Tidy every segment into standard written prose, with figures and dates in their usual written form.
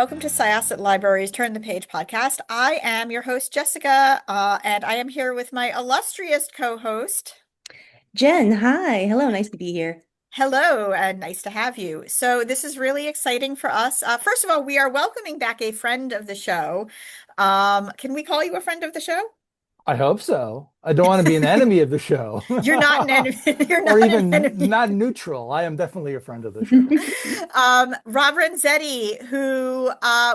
welcome to Syosset Library's Turn the Page podcast. I am your host, Jessica, and I am here with my illustrious co-host. Jen, hi. Hello, nice to be here. Hello, and nice to have you. So this is really exciting for us. First of all, we are welcoming back a friend of the show. Can we call you a friend of the show? I hope so. I don't want to be an enemy of the show. You're not an enemy. You're Or not an even enemy. not neutral. I am definitely a friend of the show. Rob Renzetti, who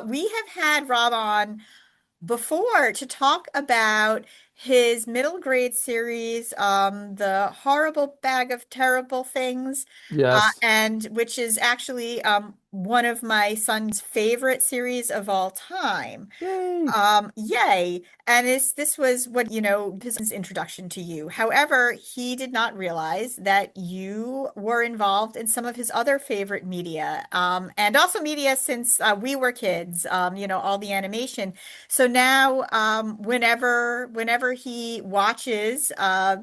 we have had Rob on before to talk about his middle grade series, The Horrible Bag of Terrible Things, Yes. and which is actually one of my son's favorite series of all time. Yay. Yay. And this was what, his introduction to you. However, he did not realize that you were involved in some of his other favorite media, and also media since we were kids, all the animation. So now, whenever he watches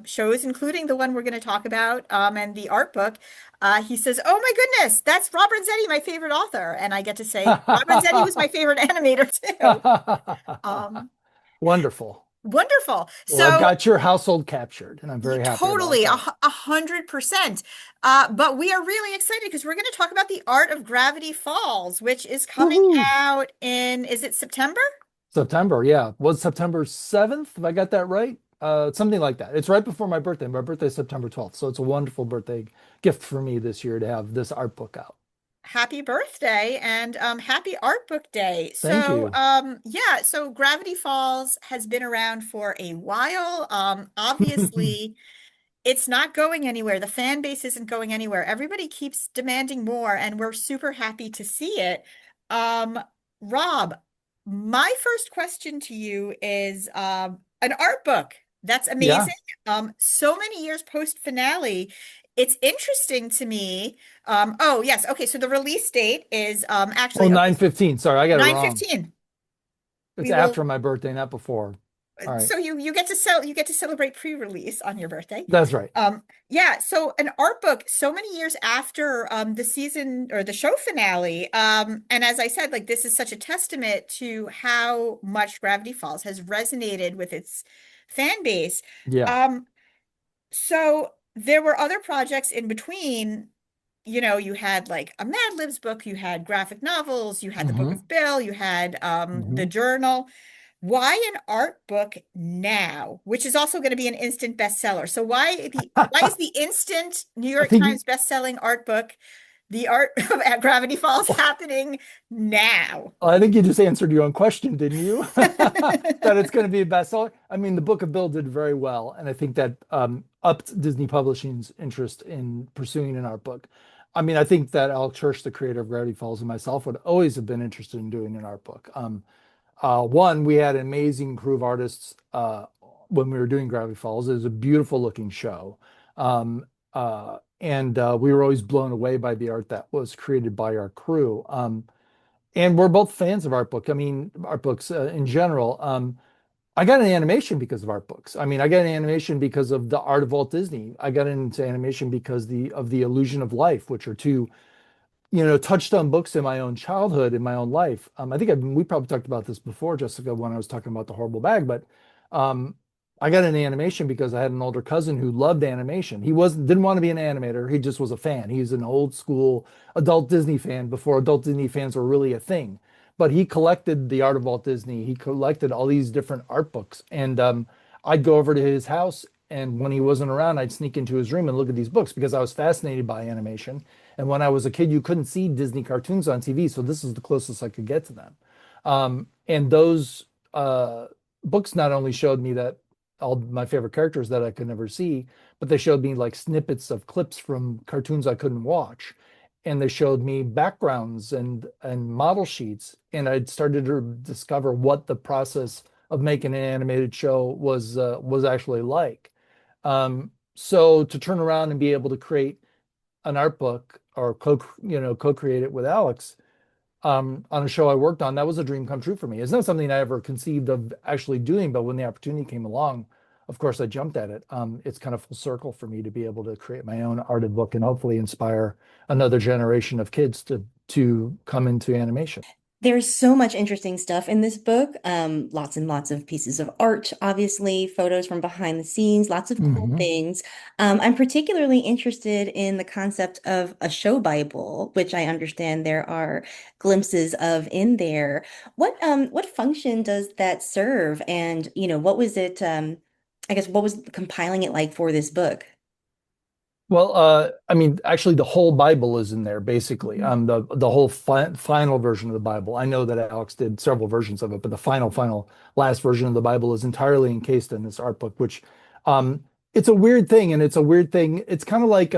shows, including the one we're going to talk about, and the art book, he says, "Oh my goodness, that's Rob Renzetti, my favorite author." And I get to say, Rob Renzetti was my favorite animator too. Um, Wonderful. Wonderful. Well, I've So got your household captured, and I'm very happy about totally, that. 100%. But we are really excited because we're going to talk about the Art of Gravity Falls, which is coming Woohoo. out is it September? September, yeah. Was September 7th, if I got that right? Something like that. It's right before my birthday. My birthday is September 12th. So it's a wonderful birthday gift for me this year to have this art book out. Happy birthday and happy art book day. Thank So you. yeah, so Gravity Falls has been around for a while. Obviously it's not going anywhere. The fan base isn't going anywhere. Everybody keeps demanding more, and we're super happy to see it. Um, Rob, my first question to you is an art book. That's Yeah. amazing. So many years post finale. It's interesting to me. Oh, yes. Okay, so the release date is Oh, actually okay, 9/15. Sorry, I got it wrong. 9/15. It's We will after my birthday, not before. All right. so you get to celebrate pre-release on your birthday. That's right. Yeah, so an art book so many years after the season or the show finale. And as I said, like this is such a testament to how much Gravity Falls has resonated with its fan base. Yeah. Um, so there were other projects in between. You had like a Mad Libs book, you had graphic novels, you had the Book hmm of Bill, you had the hmm journal. Why an art book now, which is also going to be an instant bestseller? So why is the instant New I York think you, Times bestselling art book, The Art of Gravity Falls, happening now? I think you just answered your own question, didn't you? That it's going to be a bestseller. I mean, the Book of Bill did very well, and I think that upped Disney Publishing's interest in pursuing an art book. I mean, I think that Alex Hirsch, the creator of Gravity Falls, and myself would always have been interested in doing an art book. One, we had an amazing crew of artists when we were doing Gravity Falls. It was a beautiful looking show. And we were always blown away by the art that was created by our crew. And we're both fans of art book. I mean, art books in general. I got an animation because of art books. I mean, I got an animation because of the art of Walt Disney. I got into animation because the Illusion of Life, which are two touchstone books in my own childhood, in my own life. I think we probably talked about this before, Jessica, when I was talking about the horrible bag, but um, I got an animation because I had an older cousin who loved animation. He didn't want to be an animator. He just was a fan. He's an old school adult Disney fan before adult Disney fans were really a thing. But he collected the art of Walt Disney. He collected all these different art books. And I'd go over to his house, and when he wasn't around, I'd sneak into his room and look at these books because I was fascinated by animation. And when I was a kid, you couldn't see Disney cartoons on TV, so this is the closest I could get to them. And those books not only showed me that all my favorite characters that I could never see, but they showed me like snippets of clips from cartoons I couldn't watch. And they showed me backgrounds and model sheets. And I'd started to discover what the process of making an animated show was actually like. So to turn around and be able to create an art book or co-create it with Alex on a show I worked on, that was a dream come true for me. It's not something I ever conceived of actually doing, but when the opportunity came along, of course I jumped at it. It's kind of full circle for me to be able to create my own arted book and hopefully inspire another generation of kids to come into animation. There's so much interesting stuff in this book. Lots and lots of pieces of art, obviously, photos from behind the scenes, lots of cool Hmm. things. I'm particularly interested in the concept of a show Bible, which I understand there are glimpses of in there. What function does that serve? And, what was it, I guess, what was compiling it like for this book? Well, I mean, actually, the whole Bible is in there, basically. The whole final version of the Bible. I know that Alex did several versions of it, but the final last version of the Bible is entirely encased in this art book, which, um, it's a weird thing, and it's a weird thing. It's kind of like,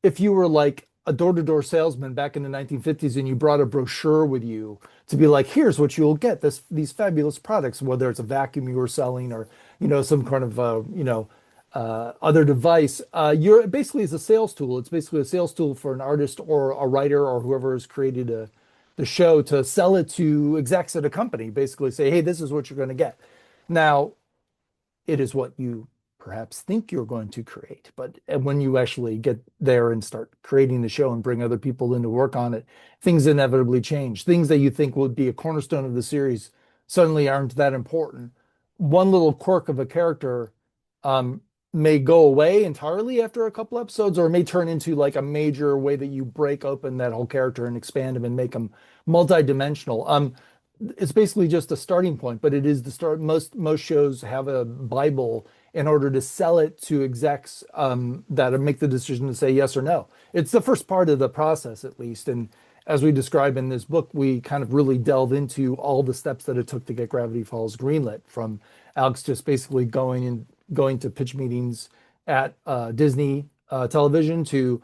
if you were like a door-to-door salesman back in the 1950s, and you brought a brochure with you to be like, here's what you'll get, these fabulous products, whether it's a vacuum you were selling or, some kind of, other device. You're basically is a sales tool. It's basically a sales tool for an artist or a writer or whoever has created the show to sell it to execs at a company. Basically, say, hey, this is what you're going to get. Now, it is what you perhaps think you're going to create. But when you actually get there and start creating the show and bring other people in to work on it, things inevitably change. Things that you think would be a cornerstone of the series suddenly aren't that important. One little quirk of a character, um, may go away entirely after a couple episodes, or it may turn into like a major way that you break open that whole character and expand him and make him multi-dimensional. It's basically just a starting point, but it is the start. Most shows have a Bible in order to sell it to execs, that make the decision to say yes or no. It's the first part of the process, at least. And as we describe in this book, we kind of really delve into all the steps that it took to get Gravity Falls greenlit, from Alex just basically going to pitch meetings at Disney television, to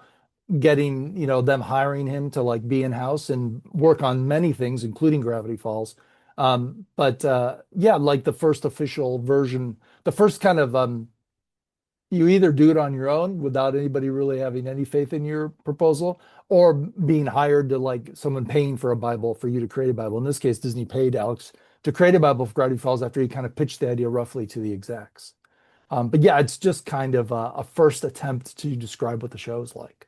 getting, them hiring him to like be in house and work on many things, including Gravity Falls. But yeah, like the first official version, the first kind of, you either do it on your own without anybody really having any faith in your proposal, or being hired to like someone paying for a Bible for you to create a Bible. In this case, Disney paid Alex to create a Bible for Gravity Falls after he kind of pitched the idea roughly to the execs. But yeah, it's just kind of a first attempt to describe what the show is like.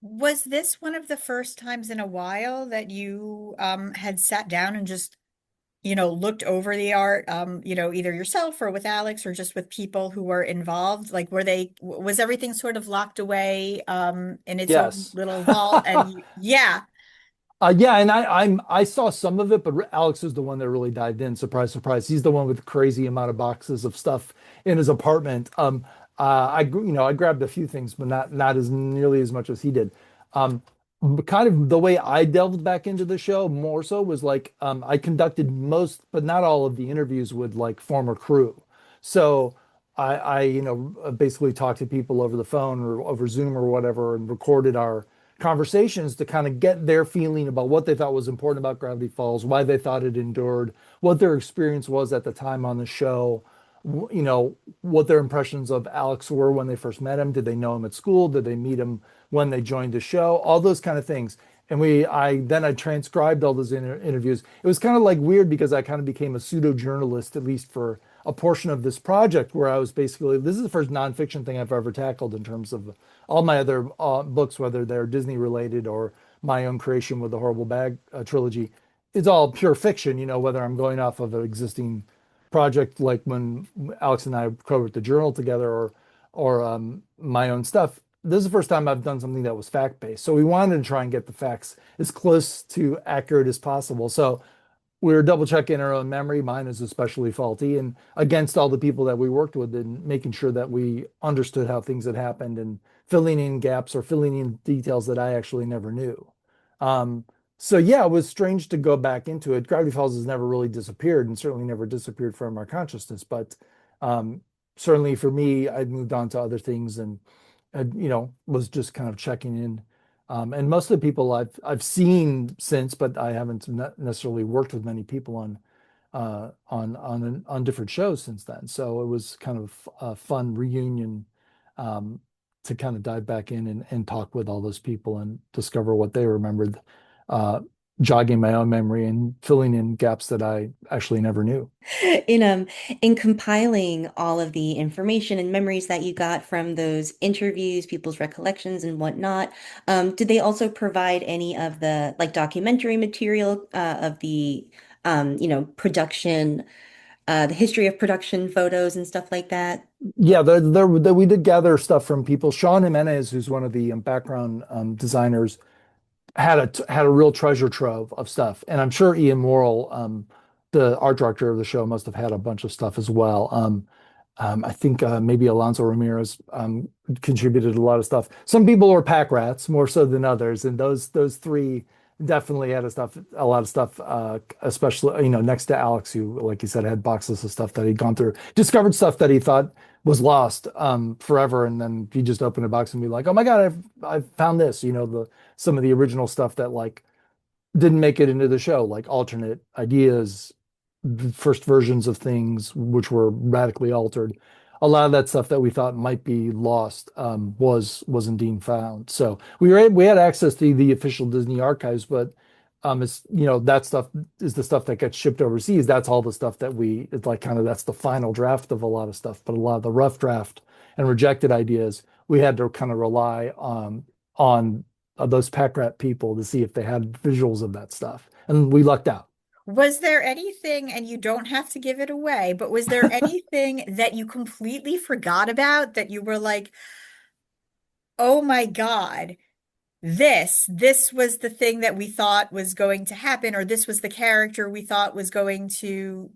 Was this one of the first times in a while that you had sat down and just, looked over the art, either yourself or with Alex or just with people who were involved? Like, was everything sort of locked away in its own Yes. little vault? And yeah. Yeah, and I saw some of it, but Alex is the one that really dived in. Surprise, surprise. He's the one with the crazy amount of boxes of stuff in his apartment. I grabbed a few things, but not as nearly as much as he did. Um, but kind of the way I delved back into the show more so was like, I conducted most, but not all of the interviews with like former crew. So I basically talked to people over the phone or over Zoom or whatever, and recorded our conversations to kind of get their feeling about what they thought was important about Gravity Falls, why they thought it endured, what their experience was at the time on the show, what their impressions of Alex were when they first met him. Did they know him at school? Did they meet him when they joined the show? All those kind of things. And I transcribed all those interviews. It was kind of like weird because I kind of became a pseudo journalist, at least for a portion of this project, where I was basically, this is the first nonfiction thing I've ever tackled in terms of all my other books, whether they're Disney related or my own creation with the Horrible Bag trilogy. It's all pure fiction, whether I'm going off of an existing project like when Alex and I co-wrote the journal together, or my own stuff. This is the first time I've done something that was fact-based. So we wanted to try and get the facts as close to accurate as possible. So we were double checking our own memory. Mine is especially faulty, and against all the people that we worked with, and making sure that we understood how things had happened and filling in gaps or filling in details that I actually never knew. Um, so yeah, it was strange to go back into it. Gravity Falls has never really disappeared, and certainly never disappeared from our consciousness. But um, certainly for me, I'd moved on to other things, and was just kind of checking in. And most of the people I've seen since, but I haven't necessarily worked with many people on different shows since then. So it was kind of a fun reunion, um, to kind of dive back in and talk with all those people and discover what they remembered. Uh, jogging my own memory and filling in gaps that I actually never knew. In in compiling all of the information and memories that you got from those interviews, people's recollections and whatnot, did they also provide any of the like documentary material of the production, the history of production photos and stuff like that? Yeah, we did gather stuff from people. Sean Jimenez, who's one of the background designers, had a real treasure trove of stuff, and I'm sure Ian Morrell, the art director of the show, must have had a bunch of stuff as well. I think maybe Alonso Ramirez contributed a lot of stuff. Some people were pack rats more so than others, and those three definitely had a lot of stuff. Especially next to Alex, who, like you said, had boxes of stuff that he'd gone through, discovered stuff that he thought was lost forever, and then he just opened a box and be like, "Oh my God, I've found this." The some of the original stuff that like didn't make it into the show, like alternate ideas, the first versions of things which were radically altered. A lot of that stuff that we thought might be lost was indeed found. So we had access to the official Disney archives, but it's that stuff is the stuff that gets shipped overseas. That's all the stuff that it's like kind of that's the final draft of a lot of stuff. But a lot of the rough draft and rejected ideas, we had to kind of rely on those pack rat people to see if they had visuals of that stuff. And we lucked out. Was there anything, and you don't have to give it away, but was there anything that you completely forgot about that you were like, oh my God, this was the thing that we thought was going to happen, or this was the character we thought was going to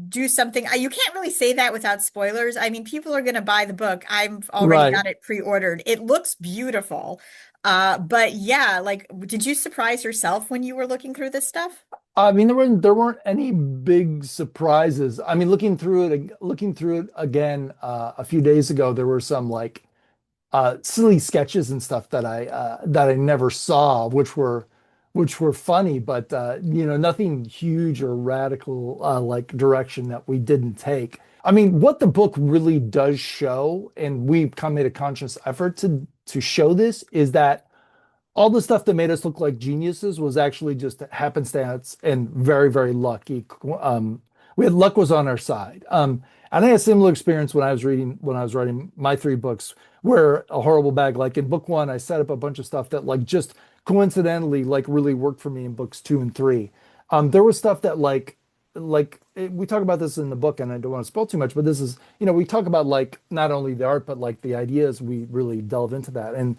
do something. You can't really say that without spoilers. I mean, people are going to buy the book. I've already Right. got it pre-ordered. It looks beautiful. But yeah, like, did you surprise yourself when you were looking through this stuff? I mean, there weren't any big surprises. I mean, looking through it again a few days ago, there were some like silly sketches and stuff that I never saw, which were funny, but nothing huge or radical like direction that we didn't take. I mean, what the book really does show, and we've kind of made a conscious effort to show this, is that all the stuff that made us look like geniuses was actually just happenstance and very, very lucky. We had luck was on our side. And I had a similar experience when I was writing my three books, where a horrible bag, like in book one, I set up a bunch of stuff that like just coincidentally like really worked for me in books two and three. There was stuff that we talk about this in the book, and I don't want to spoil too much, but this is, we talk about like not only the art, but like the ideas. We really delve into that. And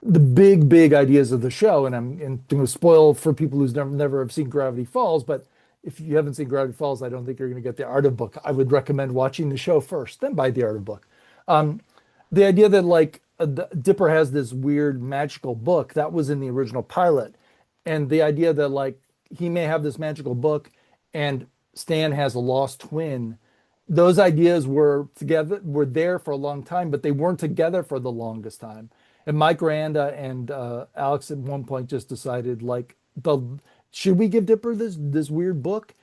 the big, big ideas of the show. And I'm going to spoil for people who's never have seen Gravity Falls, but if you haven't seen Gravity Falls, I don't think you're going to get the art of book. I would recommend watching the show first, then buy the art of book. Um, the idea that like Dipper has this weird magical book that was in the original pilot, and the idea that like he may have this magical book, and Stan has a lost twin. Those ideas were there for a long time, but they weren't together for the longest time. And Mike Randa and Alex at one point just decided like the should we give Dipper this weird book?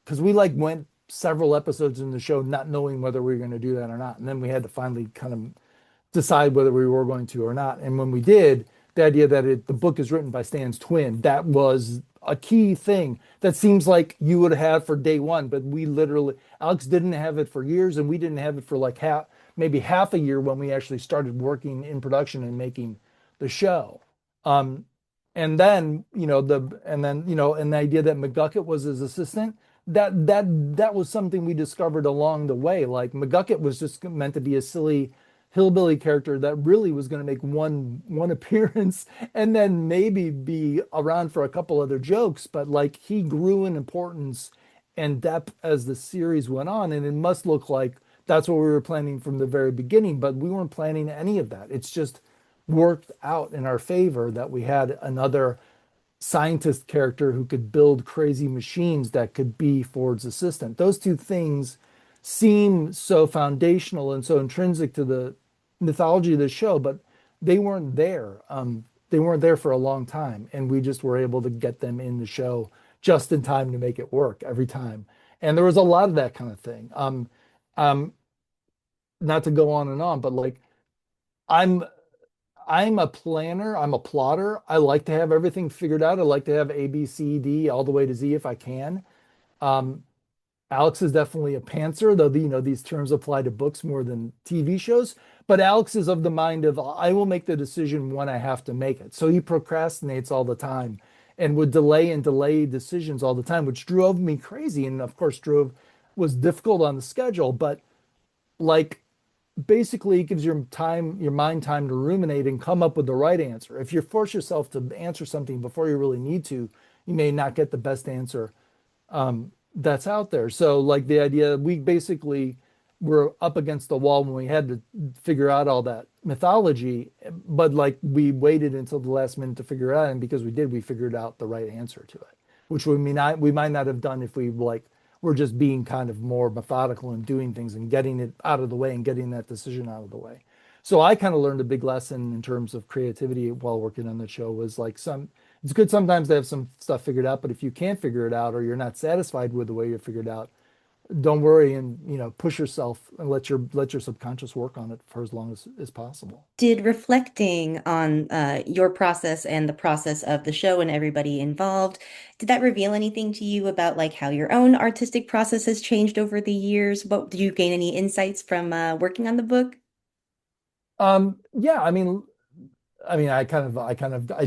Because we like went several episodes in the show not knowing whether we were going to do that or not, and then we had to finally kind of decide whether we were going to or not. And when we did, the idea that the book is written by Stan's twin, that was a key thing that seems like you would have for day one, but we literally, Alex didn't have it for years, and we didn't have it for like maybe half a year when we actually started working in production and making the show. Um, and then, and the idea that McGucket was his assistant, that was something we discovered along the way. Like McGucket was just meant to be a silly hillbilly character that really was going to make one appearance and then maybe be around for a couple other jokes, but like he grew in importance and depth as the series went on, and it must look like that's what we were planning from the very beginning, but we weren't planning any of that. It's just worked out in our favor that we had another scientist character who could build crazy machines that could be Ford's assistant. Those two things seem so foundational and so intrinsic to the mythology of the show, but they weren't there. They weren't there for a long time, and we just were able to get them in the show just in time to make it work every time. And there was a lot of that kind of thing. Um, not to go on and on, but like I'm I'm a planner, I'm a plotter. I like to have everything figured out. I like to have A, B, C, D all the way to Z if I can. Um, Alex is definitely a pantser, though these terms apply to books more than TV shows. But Alex is of the mind of I will make the decision when I have to make it. So he procrastinates all the time and would delay and delay decisions all the time, which drove me crazy. And of course, drove was difficult on the schedule, but like basically it gives your mind time to ruminate and come up with the right answer. If you force yourself to answer something before you really need to, you may not get the best answer that's out there. So like the idea, we basically were up against the wall when we had to figure out all that mythology, but like we waited until the last minute to figure it out, and because we did, we figured out the right answer to it, which we might not have done if we like were just being kind of more methodical and doing things and getting it out of the way and getting that decision out of the way. So I kind of learned a big lesson in terms of creativity while working on the show was like it's good sometimes to have some stuff figured out, but if you can't figure it out or you're not satisfied with the way you figured out, don't worry and push yourself and let your subconscious work on it for as long as possible. Did reflecting on your process and the process of the show and everybody involved, did that reveal anything to you about like how your own artistic process has changed over the years? What did you gain any insights from working on the book? Yeah, I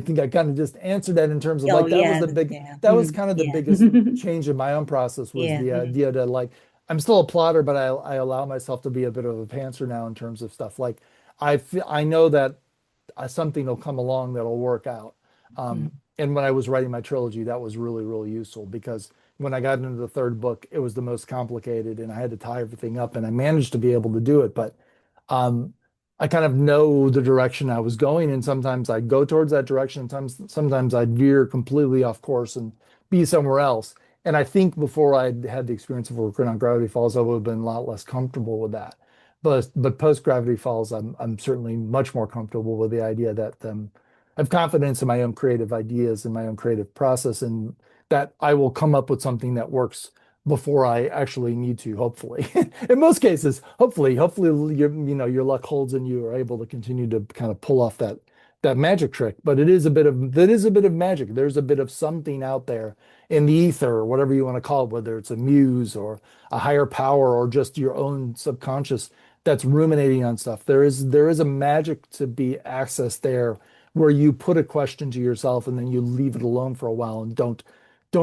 think I kind of just answered that in terms of Oh like yeah, that was kind of the yeah, biggest change in my own process was yeah. the idea that like I'm still a plotter, but I allow myself to be a bit of a pantser now in terms of stuff. Like I know that something will come along that'll work out. Mhm. And when I was writing my trilogy, that was really, really useful because when I got into the third book, it was the most complicated and I had to tie everything up and I managed to be able to do it. But um, I kind of know the direction I was going, and sometimes I'd go towards that direction, and sometimes I'd veer completely off course and be somewhere else. And I think before I'd had the experience of working on Gravity Falls, I would have been a lot less comfortable with that. But post Gravity Falls, I'm certainly much more comfortable with the idea that I have confidence in my own creative ideas and my own creative process, and that I will come up with something that works before I actually need to, hopefully. In most cases, hopefully your luck holds and you are able to continue to kind of pull off that magic trick. But that is a bit of magic. There's a bit of something out there in the ether, or whatever you want to call it, whether it's a muse or a higher power or just your own subconscious that's ruminating on stuff. There is a magic to be accessed there where you put a question to yourself and then you leave it alone for a while and don't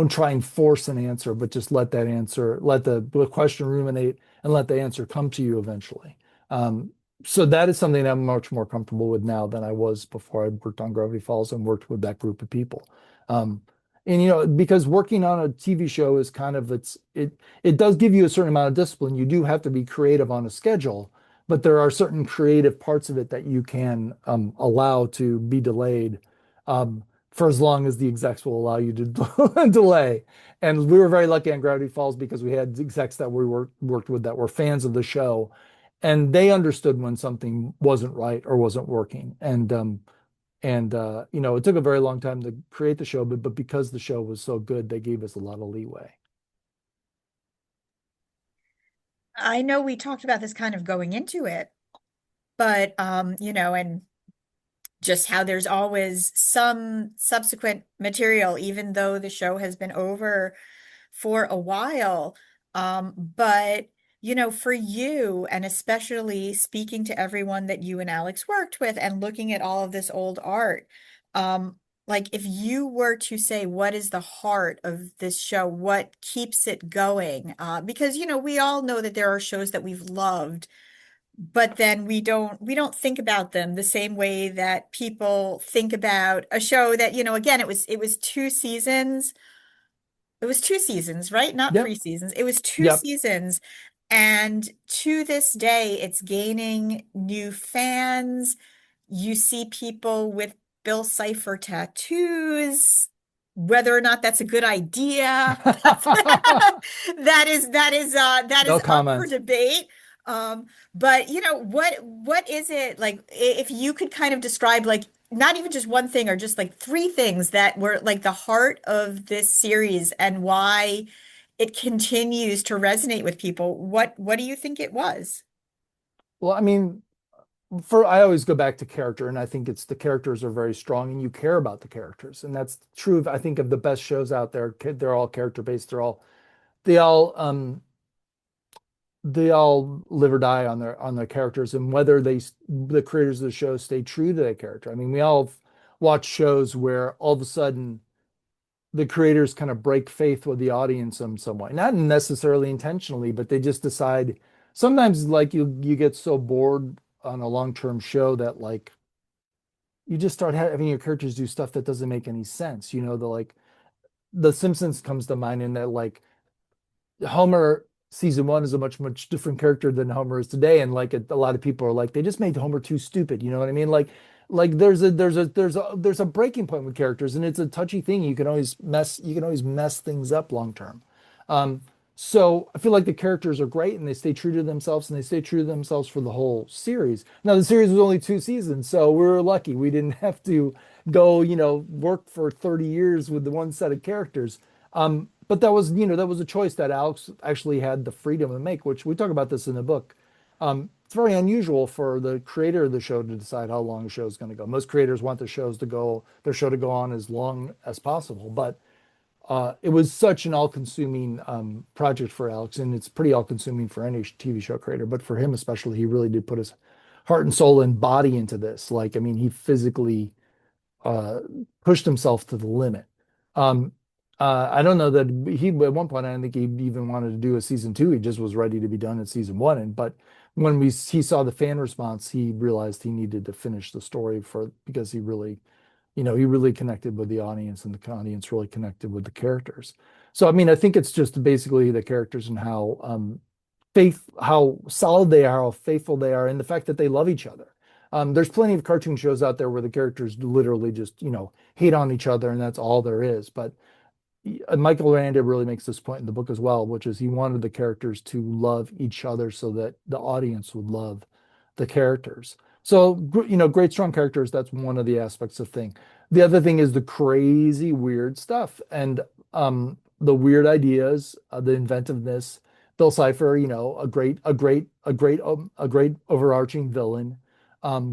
try and force an answer, but just let the question ruminate and let the answer come to you eventually. Um, so that is something I'm much more comfortable with now than I was before I worked on Gravity Falls and worked with that group of people. Um, and because working on a TV show is kind of it does give you a certain amount of discipline. You do have to be creative on a schedule, but there are certain creative parts of it that you can allow to be delayed. For as long as the execs will allow you to delay. And we were very lucky on Gravity Falls because we had execs that we worked with that were fans of the show, and they understood when something wasn't right or wasn't working. And it took a very long time to create the show, but because the show was so good, they gave us a lot of leeway. I know we talked about this kind of going into it, but and just how there's always some subsequent material, even though the show has been over for a while. But for you, and especially speaking to everyone that you and Alex worked with and looking at all of this old art, like if you were to say what is the heart of this show, what keeps it going? Because we all know that there are shows that we've loved, but then we don't think about them the same way that people think about a show that, again, it was 2 seasons. It was 2 seasons, right? Not three Yep, seasons. It was two yep. seasons. And to this day, it's gaining new fans. You see people with Bill Cipher tattoos. Whether or not that's a good idea, that is No up for comment. debate. But what is it like if you could kind of describe like not even just one thing or just like three things that were like the heart of this series and why it continues to resonate with people, what do you think it was? Well, I mean, for I always go back to character, and I think it's the characters are very strong, and you care about the characters, and that's true of I think of the best shows out there. They're all character based. They all they all live or die on their characters, and whether the creators of the show stay true to their character. I mean, we all watch shows where all of a sudden the creators kind of break faith with the audience in some way, not necessarily intentionally, but they just decide. Sometimes, like you get so bored on a long-term show that like you just start having your characters do stuff that doesn't make any sense. You know, the Simpsons comes to mind in that like Homer season one is a much different character than Homer is today, and like a lot of people are like they just made Homer too stupid. You know what I mean? Like there's a breaking point with characters, and it's a touchy thing. You can always mess things up long term. Um, so I feel like the characters are great, and they stay true to themselves, and they stay true to themselves for the whole series. Now the series was only 2 seasons, so we were lucky. We didn't have to go, work for 30 years with the one set of characters. But that was a choice that Alex actually had the freedom to make, which we talk about this in the book. It's very unusual for the creator of the show to decide how long a show is going to go. Most creators want their show to go on as long as possible. But it was such an all-consuming project for Alex, and it's pretty all-consuming for any TV show creator. But for him especially, he really did put his heart and soul and body into this. Like, I mean, he physically uh, pushed himself to the limit. Um, I don't know that he at one point I don't think he even wanted to do a season two. He just was ready to be done at season one. And but when he saw the fan response, he realized he needed to finish the story because he really connected with the audience, and the audience really connected with the characters. So I mean, I think it's just basically the characters and how solid they are, how faithful they are, and the fact that they love each other. There's plenty of cartoon shows out there where the characters literally just, hate on each other and that's all there is. But Michael Randa really makes this point in the book as well, which is he wanted the characters to love each other so that the audience would love the characters. So, great strong characters, that's one of the aspects of thing. The other thing is the crazy weird stuff and the weird ideas, the inventiveness. Bill Cipher, a great overarching villain,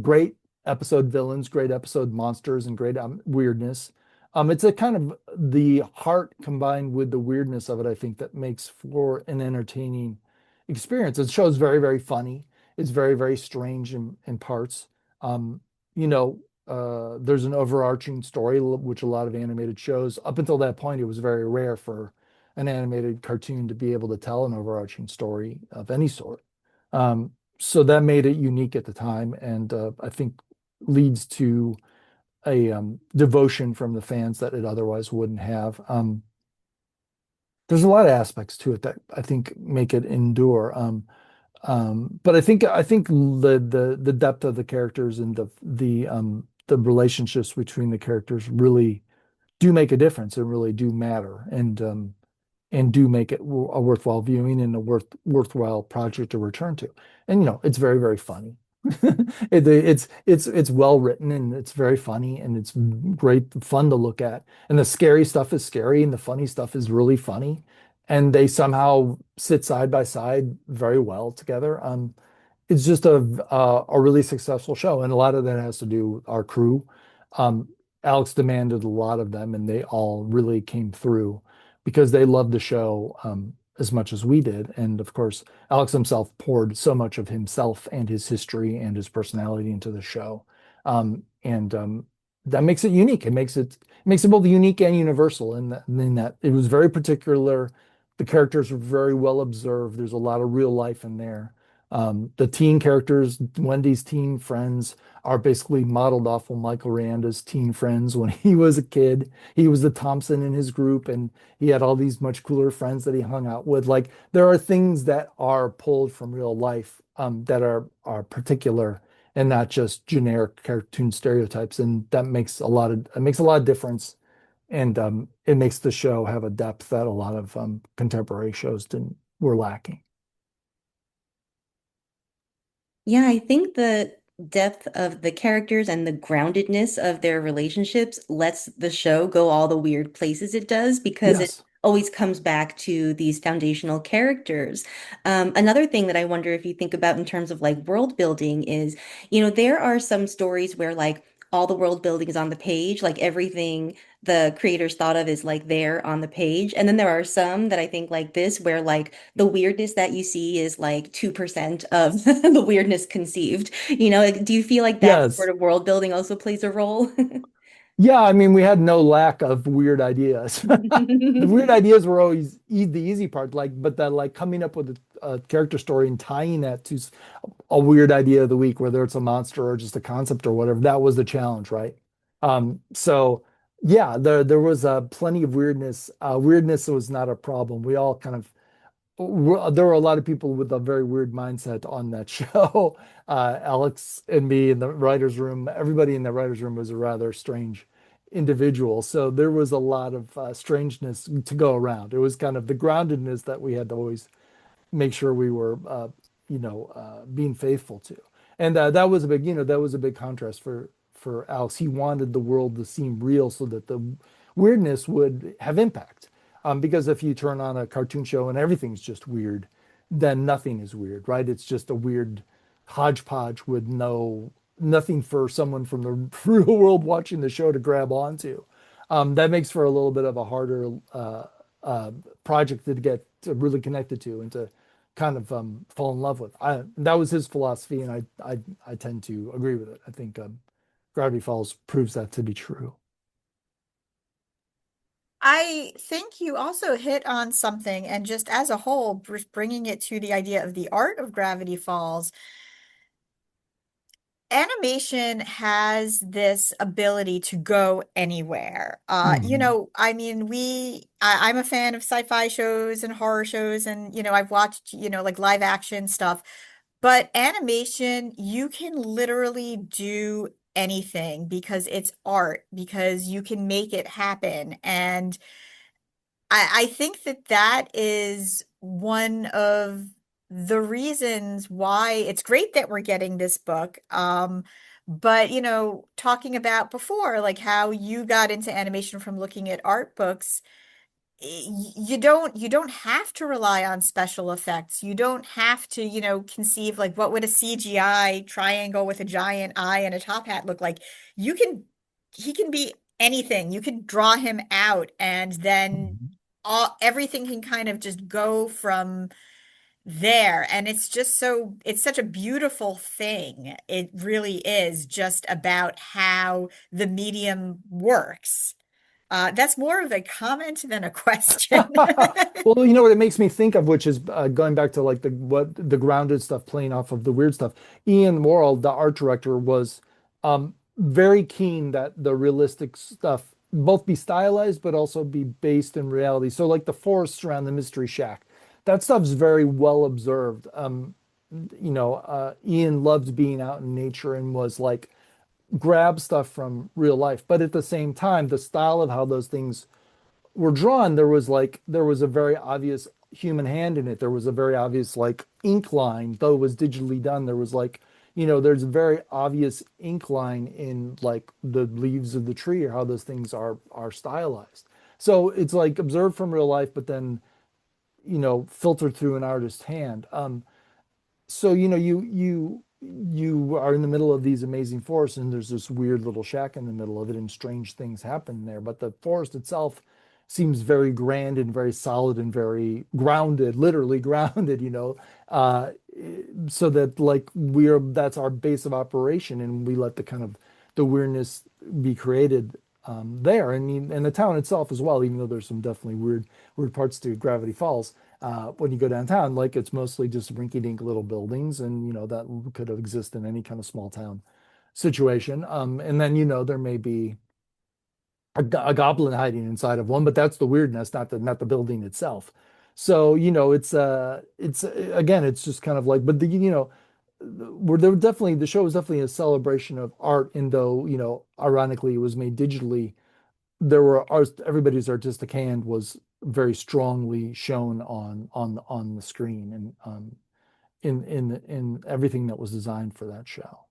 great episode villains, great episode monsters, and great weirdness. It's a kind of the heart combined with the weirdness of it, I think, that makes for an entertaining experience. The show's very, very funny. It's very, very strange in parts. Um, you know, there's an overarching story, which a lot of animated shows, up until that point, it was very rare for an animated cartoon to be able to tell an overarching story of any sort. So that made it unique at the time, and I think leads to a devotion from the fans that it otherwise wouldn't have. There's a lot of aspects to it that I think make it endure. But I think the depth of the characters and the relationships between the characters really do make a difference and really do matter and do make it a worthwhile viewing and a worthwhile project to return to. And it's very, very funny. It's well written and it's very funny and it's great fun to look at. And the scary stuff is scary and the funny stuff is really funny. And they somehow sit side by side very well together. It's just a really successful show, and a lot of that has to do with our crew. Um, Alex demanded a lot of them, and they all really came through because they loved the show as much as we did. And of course, Alex himself poured so much of himself and his history and his personality into the show, and that makes it unique. It makes it both unique and universal in that it was very particular. The characters were very well observed. There's a lot of real life in there. The teen characters, Wendy's teen friends, are basically modeled off of Michael Randa's teen friends when he was a kid. He was the Thompson in his group, and he had all these much cooler friends that he hung out with. Like there are things that are pulled from real life that are particular and not just generic cartoon stereotypes, and that makes a lot of difference, and it makes the show have a depth that a lot of contemporary shows didn't were lacking. Yeah, I think the depth of the characters and the groundedness of their relationships lets the show go all the weird places it does because it Yes. always comes back to these foundational characters. Another thing that I wonder if you think about in terms of like world building is, there are some stories where like all the world building is on the page, like everything the creators thought of is like there on the page. And then there are some that I think like this, where like the weirdness that you see is like 2% of the weirdness conceived. Like, do you feel like that sort Yes. of world building also plays a role? Yeah, I mean, we had no lack of weird ideas. The weird ideas were always the easy part, like, but that like coming up with a character story and tying that to a weird idea of the week, whether it's a monster or just a concept or whatever, that was the challenge, right? So yeah, there was plenty of weirdness. Weirdness was not a problem. We all kind of there were a lot of people with a very weird mindset on that show. Alex and me in the writer's room, everybody in the writer's room was a rather strange individual. So there was a lot of strangeness to go around. It was kind of the groundedness that we had to always make sure we were, being faithful to. And that was a big, that was a big contrast for Alex. He wanted the world to seem real so that the weirdness would have impact. Because if you turn on a cartoon show and everything's just weird, then nothing is weird, right? It's just a weird hodgepodge with nothing for someone from the real world watching the show to grab onto. That makes for a little bit of a harder uh, project to get to really connected to and to kind of fall in love with. That was his philosophy, and I tend to agree with it. I think Gravity Falls proves that to be true. I think you also hit on something, and just as a whole, bringing it to the idea of the art of Gravity Falls, animation has this ability to go anywhere. Mhm. I mean, I'm a fan of sci-fi shows and horror shows, and I've watched, like live action stuff. But animation, you can literally do anything because it's art, because you can make it happen. And I think that that is one of the reasons why it's great that we're getting this book. But talking about before, like how you got into animation from looking at art books, you don't have to rely on special effects. You don't have to, conceive like what would a CGI triangle with a giant eye and a top hat look like. You can He can be anything. You can draw him out, and then Mhm. everything can kind of just go from there. And it's such a beautiful thing. It really is just about how the medium works. That's more of a comment than a question. Well, you know what it makes me think of, which is going back to like the grounded stuff playing off of the weird stuff. Ian Morrell, the art director, was very keen that the realistic stuff both be stylized but also be based in reality. So like the forests around the Mystery Shack, that stuff's very well observed. Ian loved being out in nature and was like grab stuff from real life, but at the same time, the style of how those things were drawn, there was a very obvious human hand in it. There was a very obvious like ink line, though it was digitally done. There was like, there's a very obvious ink line in like the leaves of the tree or how those things are stylized. So it's like observed from real life, but then, filtered through an artist's hand. So you are in the middle of these amazing forests and there's this weird little shack in the middle of it and strange things happen there, but the forest itself seems very grand and very solid and very grounded, literally grounded, uh so that like that's our base of operation, and we let the kind of the weirdness be created there, and the town itself as well, even though there's some definitely weird parts to Gravity Falls. When you go downtown, like it's mostly just rinky-dink little buildings, and that could exist in any kind of small town situation. And then there may be a goblin hiding inside of one, but that's the weirdness, not the building itself. So again, it's just kind of like, but where there were definitely the show was definitely a celebration of art, and though ironically it was made digitally, everybody's artistic hand was very strongly shown on the screen and in everything that was designed for that show.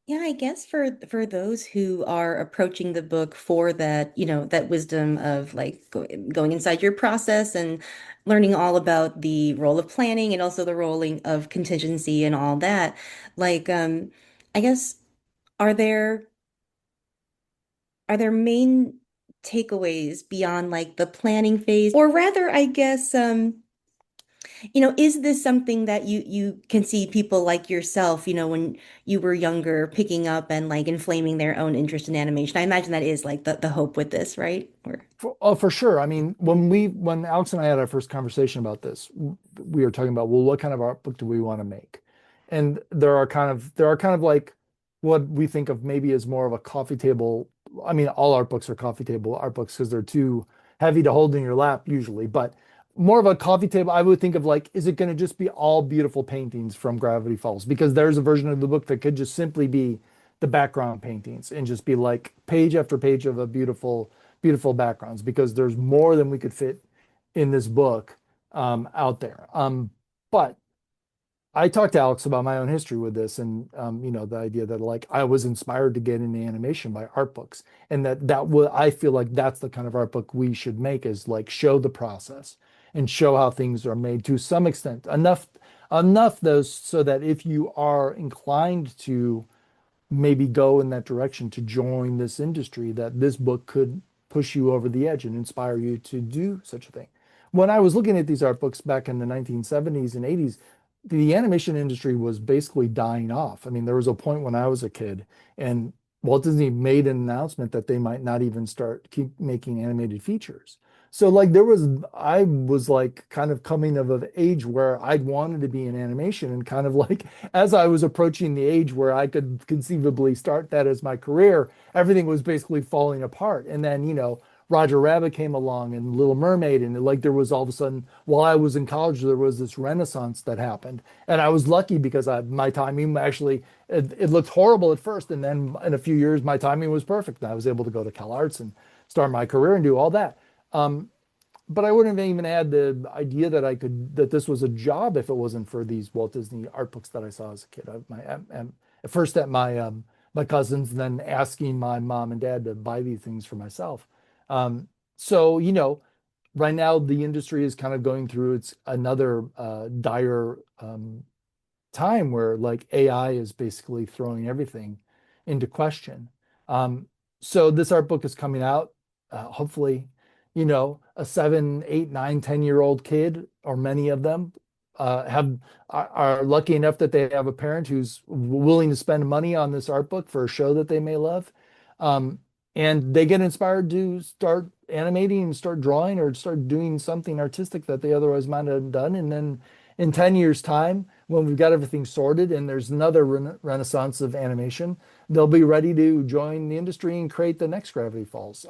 Yeah, I guess for those who are approaching the book for that, that wisdom of like going inside your process and learning all about the role of planning and also the rolling of contingency and all that, like I guess are there are there main takeaways beyond like the planning phase, or rather, I guess is this something that you can see people like yourself, when you were younger, picking up and like inflaming their own interest in animation? I imagine that is like the hope with this, right? Or Oh, for sure. I mean, when Alex and I had our first conversation about this, we were talking about, well, what kind of art book do we want to make? And there are kind of like what we think of maybe as more of a coffee table. I mean, all art books are coffee table art books because they're too heavy to hold in your lap usually, but more of a coffee table, I would think of like, is it going to just be all beautiful paintings from Gravity Falls? Because there's a version of the book that could just simply be the background paintings and just be like page after page of a beautiful backgrounds because there's more than we could fit in this book out there. But I talked to Alex about my own history with this, and the idea that like I was inspired to get into animation by art books, and that will I feel like that's the kind of art book we should make is like show the process and show how things are made to some extent enough those so that if you are inclined to maybe go in that direction to join this industry, that this book could push you over the edge and inspire you to do such a thing. When I was looking at these art books back in the 1970s and 80s, the animation industry was basically dying off. I mean, there was a point when I was a kid and Walt Disney made an announcement that they might not even keep making animated features. So like I was like kind of coming of an age where I'd wanted to be in animation and kind of like as I was approaching the age where I could conceivably start that as my career, everything was basically falling apart. And then, Roger Rabbit came along and Little Mermaid, and like there was all of a sudden, while I was in college, there was this renaissance that happened. And I was lucky because my timing actually, it looked horrible at first. And then in a few years, my timing was perfect. And I was able to go to Cal Arts and start my career and do all that. Um, but I wouldn't have even had the idea that this was a job if it wasn't for these Walt Disney art books that I saw as a kid. At first at my cousins, and then asking my mom and dad to buy these things for myself. Um, so right now the industry is kind of going through its another dire time where like AI is basically throwing everything into question. Um, so this art book is coming out. Hopefully, a 7, 8, 9, 10-year-old kid, or many of them, have are lucky enough that they have a parent who's willing to spend money on this art book for a show that they may love. Um, and they get inspired to start animating and start drawing or start doing something artistic that they otherwise might have done. And then in 10 years' time, when we've got everything sorted and there's another renaissance of animation, they'll be ready to join the industry and create the next Gravity Falls.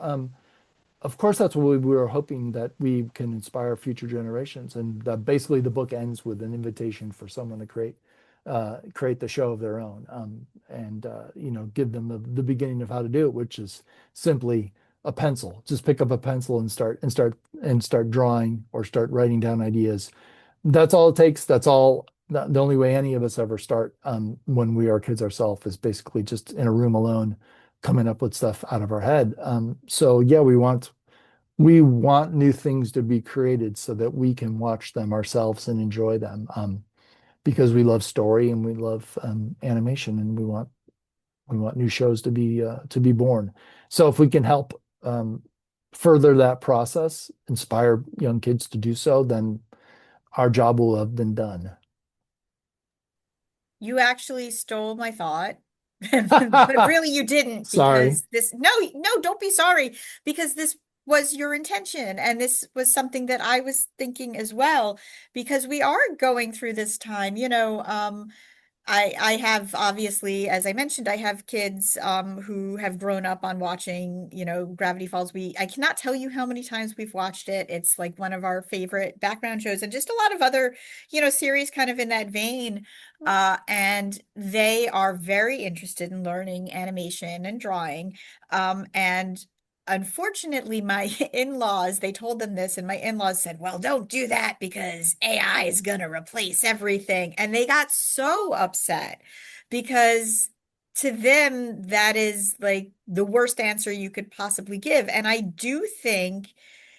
Of course, that's what we were hoping that we can inspire future generations. And basically, the book ends with an invitation for someone to create the show of their own, and give them the beginning of how to do it, which is simply a pencil. Just pick up a pencil and start drawing or start writing down ideas. That's all it takes. That's all. The only way any of us ever start when we are kids ourselves is basically just in a room alone, coming up with stuff out of our head. So yeah, we want new things to be created so that we can watch them ourselves and enjoy them. Because we love story and we love animation, and we want new shows to be born. So if we can help further that process, inspire young kids to do so, then our job will have been done. You actually stole my thought. But really you didn't, Sorry. because no, don't be sorry, because this was your intention and this was something that I was thinking as well, because we are going through this time, I have, obviously, as I mentioned, I have kids who have grown up on watching, Gravity Falls. I cannot tell you how many times we've watched it. It's like one of our favorite background shows, and just a lot of other, series kind of in that vein. And they are very interested in learning animation and drawing. And unfortunately, my in-laws, they told them this, and my in-laws said, well, don't do that because AI is going to replace everything. And they got so upset because to them, that is like the worst answer you could possibly give. And I do think,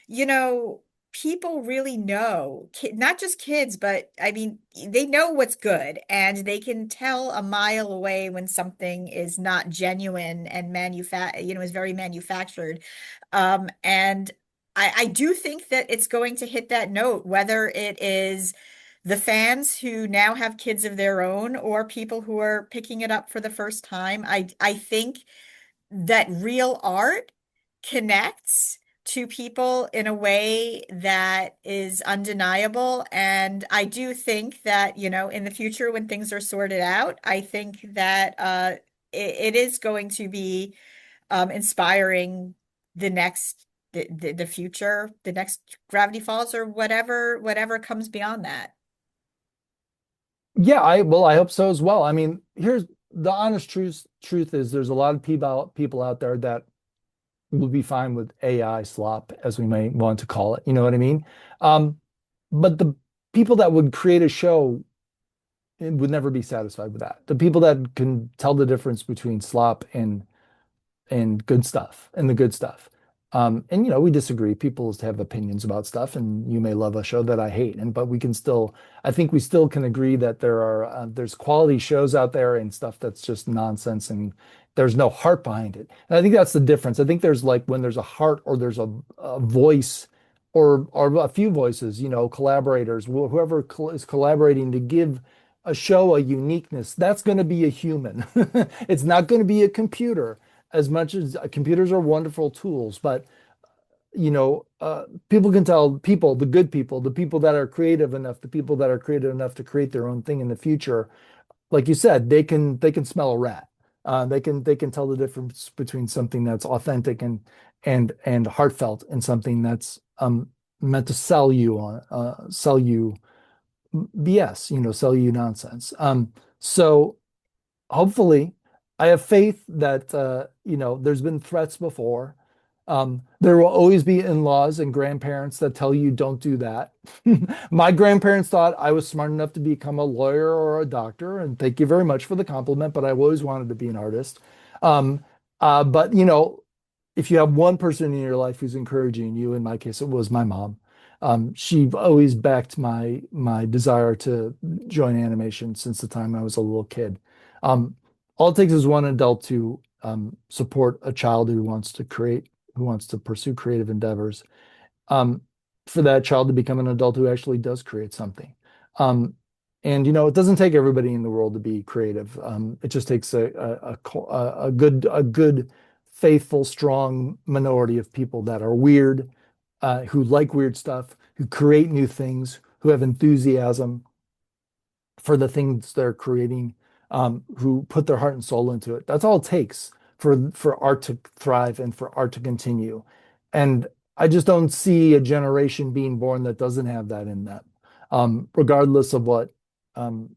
you know, people really know, not just kids, but I mean, they know what's good and they can tell a mile away when something is not genuine and is very manufactured. And I do think that it's going to hit that note, whether it is the fans who now have kids of their own or people who are picking it up for the first time. I think that real art connects to people in a way that is undeniable. And I do think that, in the future when things are sorted out, I think that it is going to be inspiring the next the future, the next Gravity Falls or whatever comes beyond that. Yeah, I hope so as well. I mean, here's the honest truth is there's a lot of people out there that will be fine with AI slop, as we may want to call it. You know what I mean? Um, but the people that would create a show would never be satisfied with that. The people that can tell the difference between slop and good stuff and the good stuff. And we disagree. People have opinions about stuff, and you may love a show that I hate, but I think we still can agree that there's quality shows out there and stuff that's just nonsense and there's no heart behind it. And I think that's the difference. I think there's like when there's a heart or there's a voice or a few voices, collaborators, whoever is collaborating to give a show a uniqueness, that's going to be a human. It's not going to be a computer as much as computers are wonderful tools, but people can tell the good people, the people that are creative enough, the people that are creative enough to create their own thing in the future. Like you said, they can smell a rat. They can tell the difference between something that's authentic and heartfelt and something that's meant to sell you BS, sell you nonsense. So hopefully, I have faith that there's been threats before. There will always be in-laws and grandparents that tell you don't do that. My grandparents thought I was smart enough to become a lawyer or a doctor, and thank you very much for the compliment, but I've always wanted to be an artist. Um, but if you have one person in your life who's encouraging you, in my case, it was my mom. She always backed my desire to join animation since the time I was a little kid. Um, all it takes is one adult to support a child who wants to pursue creative endeavors, um, for that child to become an adult who actually does create something. Um, and it doesn't take everybody in the world to be creative. It just takes a good, faithful, strong minority of people that are weird, who like weird stuff, who create new things, who have enthusiasm for the things they're creating, who put their heart and soul into it. That's all it takes for art to thrive and for art to continue. And I just don't see a generation being born that doesn't have that in them, regardless of what um,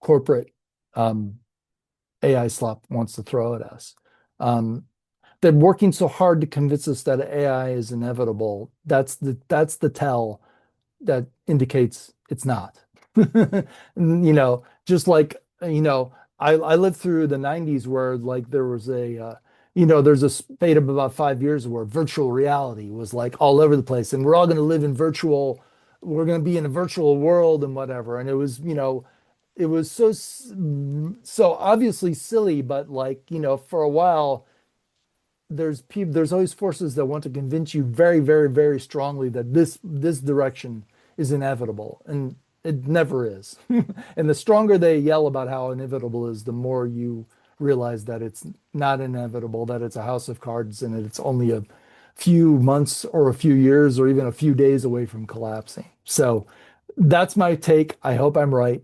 corporate um, AI slop wants to throw at us. Um, they're working so hard to convince us that AI is inevitable. That's the tell that indicates it's not. Just like, I lived through the 90s where like there was there's a spate of about 5 years where virtual reality was like all over the place and we're all going to live in we're going to be in a virtual world and whatever. And it was so obviously silly, but like, for a while, there's always forces that want to convince you very, very, very strongly that this direction is inevitable, and it never is. And the stronger they yell about how inevitable is, the more you realize that it's not inevitable, that it's a house of cards, and that it's only a few months or a few years or even a few days away from collapsing. So that's my take. I hope I'm right.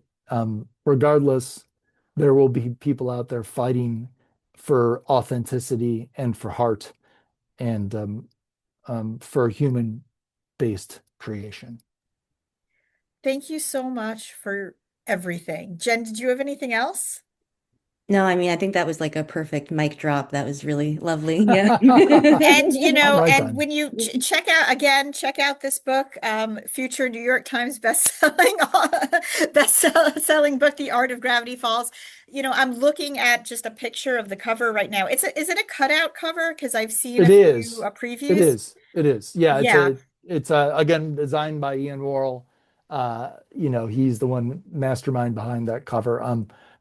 Regardless, there will be people out there fighting for authenticity and for heart and for human-based creation. Thank you so much for everything. Jen, did you have anything else? No, I mean, I think that was like a perfect mic drop. That was really lovely. Yeah. And On my and time. when you check out again, check out this book, future New York Times best-selling best-selling book, The Art of Gravity Falls. I'm looking at just a picture of the cover right now. Is it a cutout cover? Because I've seen a It few is. It previews. is. It is. Yeah, Yeah. it's again designed by Ian Worrell. He's the one mastermind behind that cover.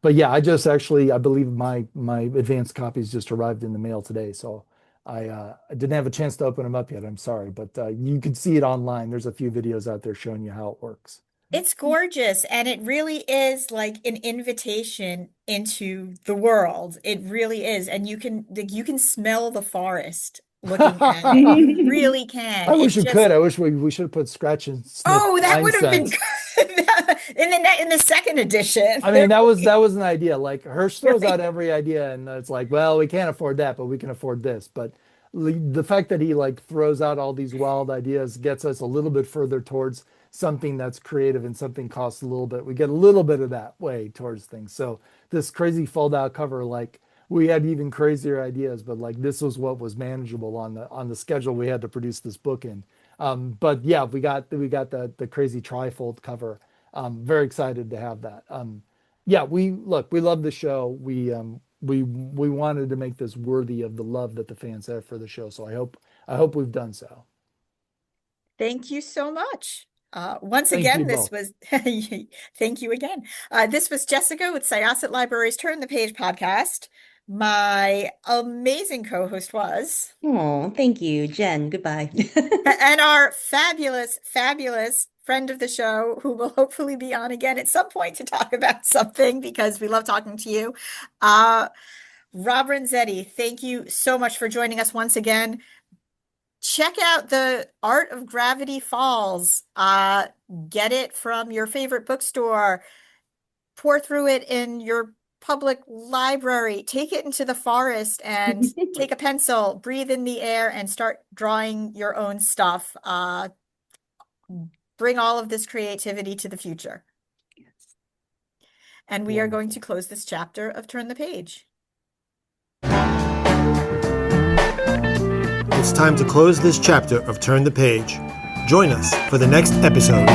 But yeah, I just actually I believe my advanced copies just arrived in the mail today, so I didn't have a chance to open them up yet. I'm sorry, but you can see it online. There's a few videos out there showing you how it works. It's gorgeous, and it really is like an invitation into the world. It really is, and you can smell the forest looking at it. You really can. I It wish you just could. I wish we should have put scratch and sniff Oh, that line would have been scents. good in the second edition. I mean, that was an idea. Like Hirsch throws out Right. every idea, and it's like, well, we can't afford that, but we can afford this. But the fact that he like throws out all these wild ideas gets us a little bit further towards something that's creative and something costs a little bit. We get a little bit of that way towards things. So this crazy fold out cover, like we had even crazier ideas, but like this was what was manageable on the schedule we had to produce this book in. But yeah, we got the crazy trifold cover. Very excited to have that. Yeah, we love the show. We wanted to make this worthy of the love that the fans have for the show. So I hope we've done so. Thank you so much. Once Thank you again, this both. was thank you again. This was Jessica with Syosset Libraries Turn the Page podcast. My amazing co-host was, Oh, thank you, Jen. Goodbye. and our fabulous, fabulous friend of the show, who will hopefully be on again at some point to talk about something because we love talking to you. Uh, Rob Renzetti, thank you so much for joining us once again. Check out The Art of Gravity Falls. Get it from your favorite bookstore. Pour through it in your public library. Take it into the forest and take a pencil, breathe in the air, and start drawing your own stuff. Bring all of this creativity to the future. And we are going to Wonderful. close this chapter of Turn the Page. It's time to close this chapter of Turn the Page. Join us for the next episode.